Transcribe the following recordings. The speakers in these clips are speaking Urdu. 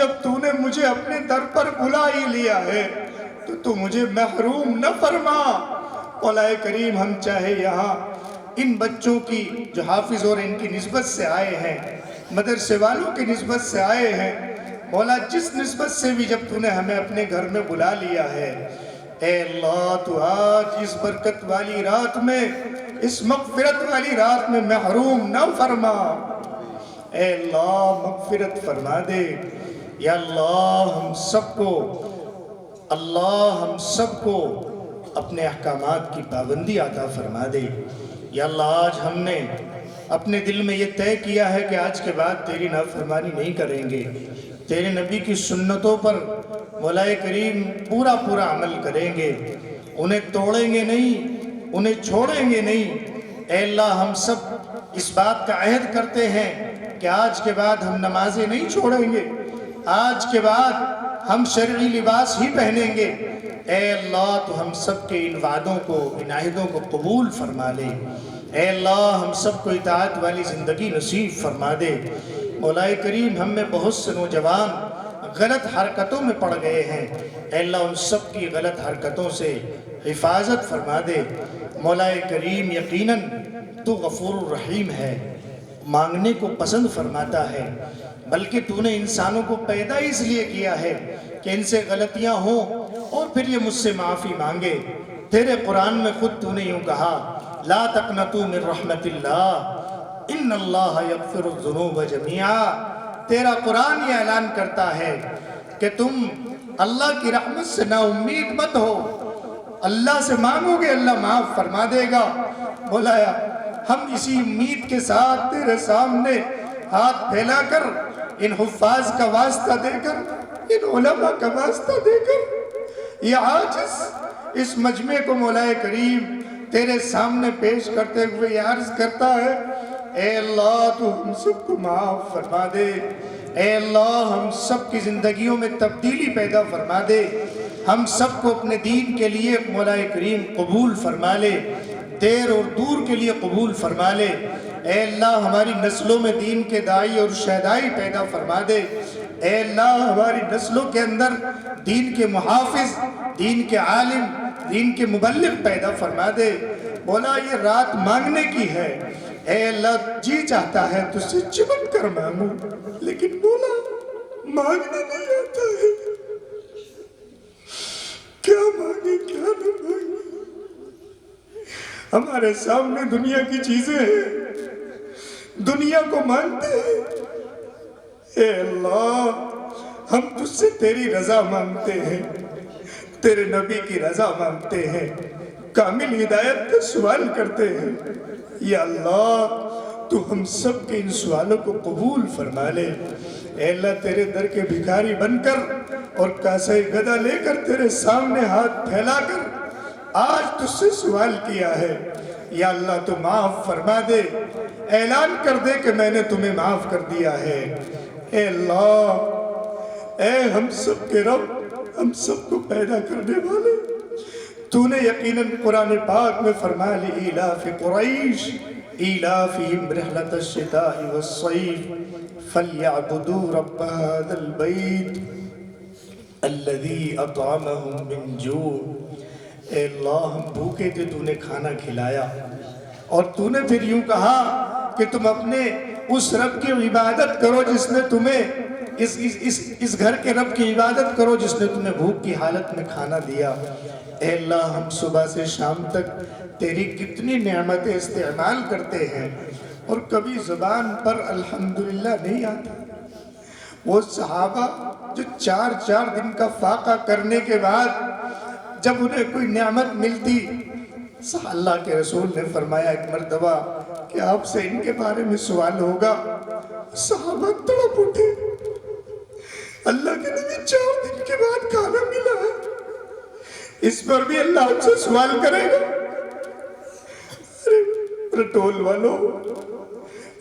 جب تو نے مجھے اپنے در پر بلا ہی لیا ہے تو مجھے محروم نہ فرما۔ مولا کریم ہم چاہے یہاں ان بچوں کی جو حافظ اور ان کی نسبت سے آئے ہیں، مدرسے والوں کی نسبت سے آئے ہیں، مولا جس نسبت سے بھی جب تو نے ہمیں اپنے گھر میں بلا لیا ہے، اے اللہ تو آج اس برکت والی رات میں، اس مغفرت والی رات میں محروم نہ فرما۔ اے اللہ مغفرت فرما دے۔ یا اللہ ہم سب کو اپنے احکامات کی پابندی عطا فرما دے۔ یا اللہ آج ہم نے اپنے دل میں یہ طے کیا ہے کہ آج کے بعد تیری نافرمانی نہیں کریں گے، تیرے نبی کی سنتوں پر مولا کریم پورا عمل کریں گے، انہیں توڑیں گے نہیں، انہیں چھوڑیں گے نہیں۔ اے اللہ ہم سب اس بات کا عہد کرتے ہیں کہ آج کے بعد ہم نمازیں نہیں چھوڑیں گے، آج کے بعد ہم شرعی لباس ہی پہنیں گے۔ اے اللہ تو ہم سب کے ان وعدوں کو، ان عہدوں کو قبول فرما لے۔ اے اللہ ہم سب کو اطاعت والی زندگی نصیب فرما دے۔ مولا کریم ہم میں بہت سے نوجوان غلط حرکتوں میں پڑ گئے ہیں، اے اللہ ان سب کی غلط حرکتوں سے حفاظت فرما دے۔ مولا کریم یقیناً تو غفور الرحیم ہے، مانگنے کو پسند فرماتا ہے، بلکہ تو نے انسانوں کو پیدا اس لیے کیا ہے کہ ان سے غلطیاں ہوں اور پھر یہ مجھ سے معافی مانگے۔ تیرے قرآن میں خود تو نے یوں کہا، لا تقنطوا من رحمت اللہ ان اللہ یغفر الذنوب جميعا۔ تیرا قرآن یہ اعلان کرتا ہے کہ تم اللہ کی رحمت سے نا امید مت ہو، اللہ سے مانگو گے اللہ معاف فرما دے گا۔ بولایا ہم اسی امید کے ساتھ تیرے سامنے ہاتھ پھیلا کر، ان حفاظ کا واسطہ دے کر، ان علماء کا واسطہ دے کر، یہ عاجز اس مجمع کو مولا کریم تیرے سامنے پیش کرتے ہوئے یہ عرض کرتا ہے، اے اللہ تو ہم سب کو معاف فرما دے۔ اے اللہ ہم سب کی زندگیوں میں تبدیلی پیدا فرما دے، ہم سب کو اپنے دین کے لیے مولا کریم قبول فرما لے، دیر اور دور کے لیے قبول فرما لے۔ اے اللہ ہماری نسلوں میں دین کے داعی اور شہدائی پیدا فرما دے۔ اے اللہ ہماری نسلوں کے اندر دین کے محافظ، دین کے عالم، دین کے مبلغ پیدا فرما دے۔ مولا یہ رات مانگنے کی ہے، اے اللہ جی چاہتا ہے تجھ سے چمٹ کر مانگوں، لیکن مولا مانگنے نہیں آتا ہے، کیا مانگے کیا نہ مانگے۔ ہمارے سامنے دنیا کی چیزیں ہیں، دنیا کو مانتے ہیں۔ اے اللہ ہم تجھ سے تیری رضا مانگتے ہیں، تیرے نبی کی رضا مانگتے ہیں، کامل ہدایت کا سوال کرتے ہیں۔ یا اللہ تو ہم سب کے ان سوالوں کو قبول فرما لے۔ اے اللہ تیرے در کے بھکاری بن کر اور کاسے گدا لے کر تیرے سامنے ہاتھ پھیلا کر آج تجھ سے سوال کیا ہے، یا اللہ تو معاف فرما دے، اعلان کر دے کہ میں نے تمہیں معاف کر دیا ہے۔ اے اللہ اے ہم سب کے رب، ہم سب کو پیدا کرنے والے، تو نے یقیناً قرآن پاک میں فرما لِإِيلَافِ قُرَيْشٍ إِيلَافِهِمْ رِحْلَةَ الشِّتَاءِ وَالصَّيْفِ فَلْيَعْبُدُوا رَبَّ هَذَا الْبَيْتِ الَّذِي أَطْعَمَهُم مِّن جُوعٍ۔ اے اللہ ہم بھوکے تھے، تو نے کھانا کھلایا، اور تو نے پھر یوں کہا کہ تم اپنے اس رب کی عبادت کرو جس نے تمہیں اس گھر کے رب کی عبادت کرو جس نے تمہیں بھوک کی حالت میں کھانا دیا۔ اے اللہ ہم صبح سے شام تک تیری کتنی نعمتیں استعمال کرتے ہیں اور کبھی زبان پر الحمدللہ نہیں آتا۔ وہ صحابہ جو 4 دن کا فاقہ کرنے کے بعد جب انہیں کوئی نعمت ملتی، اللہ کے رسول نے فرمایا ایک مرتبہ کہ آپ سے ان کے بارے میں سوال ہوگا، صحابہ تڑپ اٹھے، اللہ کے نبی 4 دن کے بعد کھانا ملا ہے، اس پر بھی اللہ ہم سے سوال کرے گا؟ رٹول والو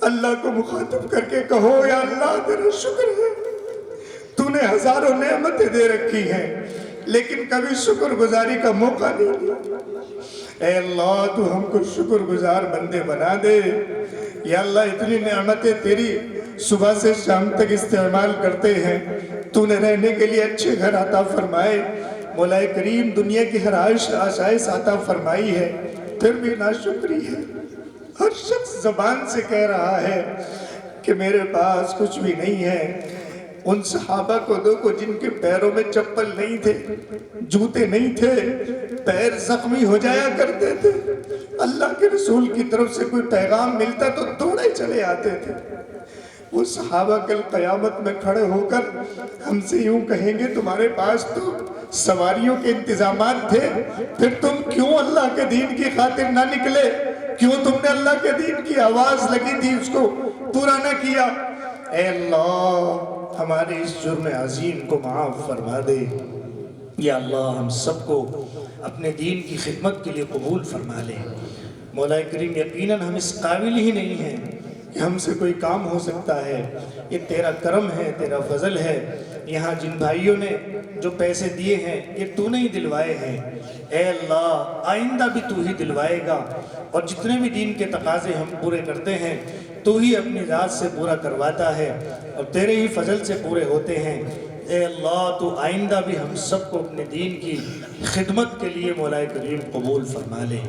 اللہ کو مخاطب کر کے کہو، یا اللہ تیرا شکر ہے، تو نے ہزاروں نعمتیں دے رکھی ہیں لیکن کبھی شکر گزاری کا موقع نہیں دیا۔ اے اللہ تو ہم کو شکر گزار بندے بنا دے۔ یا اللہ اتنی نعمتیں تیری صبح سے شام تک استعمال کرتے ہیں، تو نے رہنے کے لیے اچھے گھر عطا فرمائے، مولا کریم دنیا کی ہر آشائش عطا فرمائی ہے، پھر بھی ناشکری ہے۔ ہر شخص زبان سے کہہ رہا ہے کہ میرے پاس کچھ بھی نہیں ہے۔ ان صحابہ کو دیکھو جن کے پیروں میں چپل نہیں تھے، جوتے نہیں تھے، پیر زخمی ہو جایا کرتے تھے، اللہ کے رسول کی طرف سے کوئی پیغام ملتا تو دوڑے چلے آتے تھے۔ وہ صحابہ کل قیامت میں کھڑے ہو کر ہم سے یوں کہیں گے تمہارے پاس تو سواریوں کے انتظامات تھے، پھر تم کیوں اللہ کے دین کی خاطر نہ نکلے؟ کیوں تم نے اللہ کے دین کی آواز لگی تھی اس کو پورا نہ کیا؟ اے اللہ ہمارے اس جرم عظیم کو معاف فرما دے۔ یا اللہ ہم سب کو اپنے دین کی خدمت کے لیے قبول فرما لے۔ مولا کریم یقیناً ہم اس قابل ہی نہیں ہیں کہ ہم سے کوئی کام ہو سکتا ہے، یہ تیرا کرم ہے، تیرا فضل ہے۔ یہاں جن بھائیوں نے جو پیسے دیے ہیں یہ تو نہیں دلوائے ہیں، اے اللہ آئندہ بھی تو ہی دلوائے گا، اور جتنے بھی دین کے تقاضے ہم پورے کرتے ہیں تو ہی اپنی ذات سے پورا کرواتا ہے اور تیرے ہی فضل سے پورے ہوتے ہیں۔ اے اللہ تو آئندہ بھی ہم سب کو اپنے دین کی خدمت کے لیے مولا کریم قبول فرما لے۔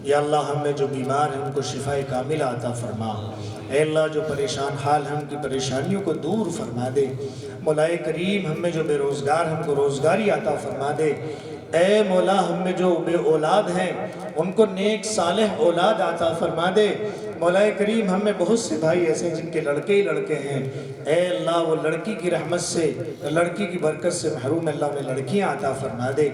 یا اللہ ہم میں جو بیمار ہیں ان کو شفاء کاملہ عطا فرما۔ اے اللہ جو پریشان حال ہیں ان کی پریشانیوں کو دور فرما دے۔ مولا کریم ہم میں جو بے روزگار ہیں ان کو روزگاری عطا فرما دے۔ اے مولا ہم میں جو بے اولاد ہیں ان کو نیک صالح اولاد عطا فرما دے۔ مولا کریم ہم میں بہت سے بھائی ایسے ہیں جن کے لڑکے ہی لڑکے ہیں، اے اللہ وہ لڑکی کی رحمت سے، لڑکی کی برکت سے محروم، اللہ انہیں لڑکیاں عطا فرما دے۔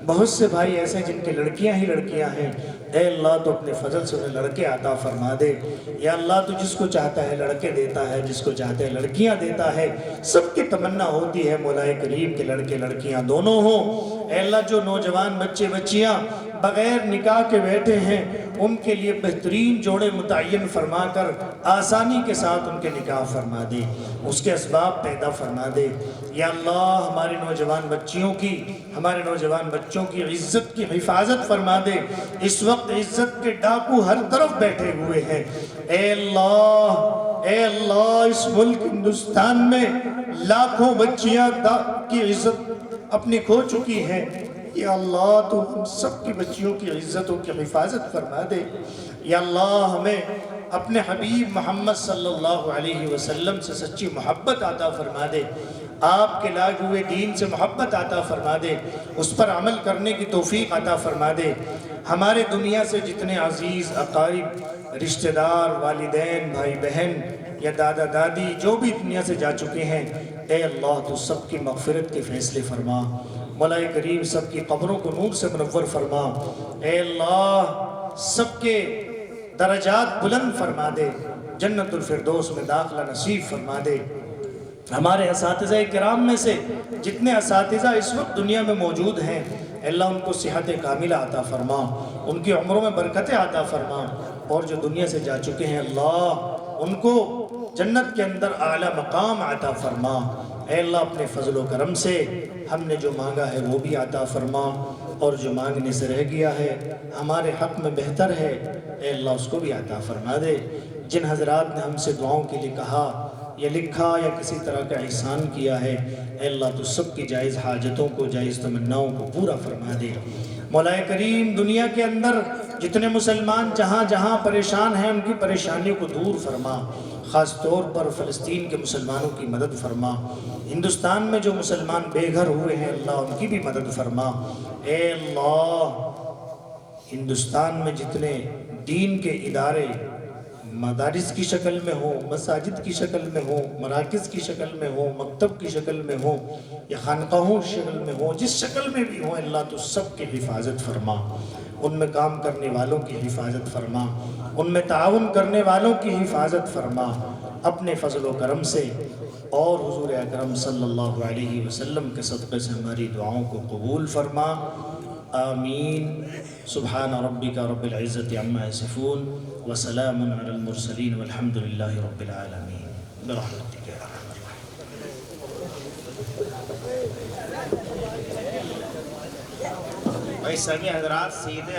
بہت سے بھائی ایسے ہیں جن کے لڑکیاں ہی لڑکیاں ہیں، اے اللہ تو اپنے فضل سے انہیں لڑکے عطا فرما دے۔ یا اللہ تو جس کو چاہتا ہے لڑکے دیتا ہے، جس کو چاہتا ہے لڑکیاں دیتا ہے، سب کی تمنا ہوتی ہے مولا کریم کے لڑکے لڑکیاں دونوں ہوں۔ اے اللہ جو نوجوان بچے بچیاں بغیر نکاح کے بیٹھے ہیں ان کے لیے بہترین جوڑے متعین فرما کر آسانی کے ساتھ ان کے نکاح فرما دے، اس کے اسباب پیدا فرما دے۔ یا اللہ ہمارے نوجوان بچیوں کی، ہمارے نوجوان بچوں کی عزت کی حفاظت فرما دے۔ اس وقت عزت کے ڈاکو ہر طرف بیٹھے ہوئے ہیں، اے اللہ اس ملک ہندوستان میں لاکھوں بچیاں کی عزت اپنی کھو چکی ہیں، یا اللہ تو ہم سب کی بچیوں کی عزتوں کی حفاظت فرما دے۔ یا اللہ ہمیں اپنے حبیب محمد صلی اللہ علیہ وسلم سے سچی محبت عطا فرما دے، آپ کے لائے ہوئے دین سے محبت عطا فرما دے، اس پر عمل کرنے کی توفیق عطا فرما دے۔ ہمارے دنیا سے جتنے عزیز اقارب رشتہ دار والدین بھائی بہن یا دادا دادی جو بھی دنیا سے جا چکے ہیں، اے اللہ تو سب کی مغفرت کے فیصلے فرما۔ مولا کریم سب کی قبروں کو نور سے منور فرما۔ اے اللہ سب کے درجات بلند فرما دے، جنت الفردوس میں داخلہ نصیب فرما دے۔ ہمارے اساتذہ کرام میں سے جتنے اساتذہ اس وقت دنیا میں موجود ہیں، اللہ ان کو صحت کاملہ عطا فرما، ان کی عمروں میں برکتیں عطا فرما، اور جو دنیا سے جا چکے ہیں اللہ ان کو جنت کے اندر اعلیٰ مقام عطا فرما۔ اے اللہ اپنے فضل و کرم سے ہم نے جو مانگا ہے وہ بھی عطا فرما، اور جو مانگنے سے رہ گیا ہے ہمارے حق میں بہتر ہے، اے اللہ اس کو بھی عطا فرما دے۔ جن حضرات نے ہم سے دعاؤں کے لیے کہا یا لکھا یا کسی طرح کا احسان کیا ہے، اے اللہ تو سب کی جائز حاجتوں کو، جائز تمناؤں کو پورا فرما دے۔ مولا کریم دنیا کے اندر جتنے مسلمان جہاں جہاں پریشان ہیں ان کی پریشانیوں کو دور فرما، خاص طور پر فلسطین کے مسلمانوں کی مدد فرما۔ ہندوستان میں جو مسلمان بے گھر ہوئے ہیں اللہ ان کی بھی مدد فرما۔ اے اللہ ہندوستان میں جتنے دین کے ادارے مدارس کی شکل میں ہوں، مساجد کی شکل میں ہوں، مراکز کی شکل میں ہوں، مکتب کی شکل میں ہوں یا خانقاہوں کی شکل میں ہوں، جس شکل میں بھی ہوں اللہ تو سب کی حفاظت فرما، ان میں کام کرنے والوں کی حفاظت فرما، ان میں تعاون کرنے والوں کی حفاظت فرما اپنے فضل و کرم سے، اور حضور اکرم صلی اللہ علیہ وسلم کے صدقے سے ہماری دعاؤں کو قبول فرما۔ آمین۔ سبحان ربک رب العزت عما یصفون وسلام علی المرسلین والحمد للہ رب العالمین برحمتک یا ارحم الراحمین۔ بھائی سبھی حضرات سیدھے